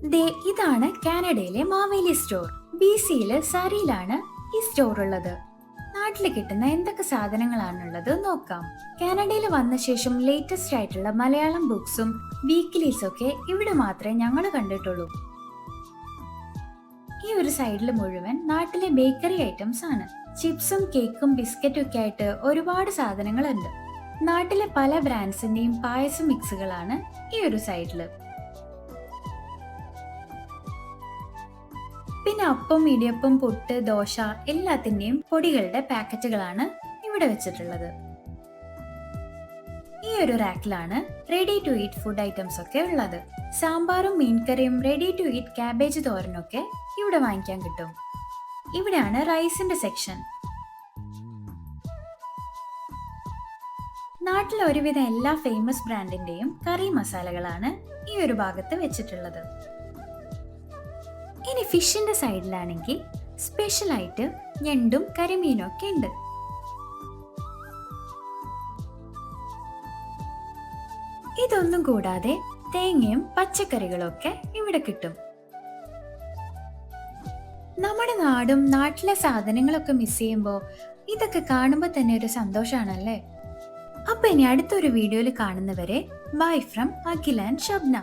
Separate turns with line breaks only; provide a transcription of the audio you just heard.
ഇതാണ് കാനഡയിലെ മാവേലി സ്റ്റോർ. BC-യില് സറിയിലാണ് ഈ സ്റ്റോർ ഉള്ളത്. നാട്ടിൽ കിട്ടുന്ന എന്തൊക്കെ സാധനങ്ങളാണുള്ളത് നോക്കാം. കാനഡയിൽ വന്ന ശേഷം ലേറ്റസ്റ്റ് ആയിട്ടുള്ള മലയാളം ബുക്സും വീക്കിലീസും ഒക്കെ ഇവിടെ മാത്രമേ ഞങ്ങൾ കണ്ടിട്ടുള്ളൂ. ഈ ഒരു സൈഡിൽ മുഴുവൻ നാട്ടിലെ ബേക്കറി ഐറ്റംസ് ആണ്. ചിപ്സും കേക്കും ബിസ്ക്കറ്റും ഒക്കെ ആയിട്ട് ഒരുപാട് സാധനങ്ങളുണ്ട്. നാട്ടിലെ പല ബ്രാൻഡ്സിന്റെയും പായസ മിക്സുകളാണ് ഈ ഒരു സൈഡില്. പിന്നെ അപ്പം, ഇടിയപ്പം, പുട്ട്, ദോശ എല്ലാത്തിന്റെയും പൊടികളുടെ പാക്കറ്റുകളാണ് ഇവിടെ വെച്ചിട്ടുള്ളത്. ഈ ഒരു റാക്കിലാണ് ready to eat food items ഒക്കെ ഉള്ളത്. സാമ്പാറും മീൻകറിയും റെഡി ടു ഈറ്റ് ക്യാബേജ് തോരനൊക്കെ ഇവിടെ വാങ്ങിക്കാൻ കിട്ടും. ഇവിടെയാണ് റൈസിന്റെ സെക്ഷൻ. നാട്ടിലെ ഒരുവിധം എല്ലാ ഫേമസ് ബ്രാൻഡിന്റെയും കറി മസാലകളാണ് ഈ ഒരു ഭാഗത്ത് വെച്ചിട്ടുള്ളത്. ഇനി ഫിഷിന്റെ സൈഡിലാണെങ്കിൽ സ്പെഷ്യൽ ആയിട്ട് ഞണ്ടും കരിമീനും ഒക്കെ ഉണ്ട്. ഇതൊന്നും കൂടാതെ തേങ്ങയും പച്ചക്കറികളും ഒക്കെ ഇവിടെ കിട്ടും. നമ്മുടെ നാടും നാട്ടിലെ സാധനങ്ങളൊക്കെ മിസ് ചെയ്യുമ്പോൾ ഇതൊക്കെ കാണുമ്പോൾ തന്നെ ഒരു സന്തോഷാണല്ലേ. അപ്പൊ ഇനി അടുത്തൊരു വീഡിയോയിൽ കാണുന്നവരെ bye from Akhila and Shabna.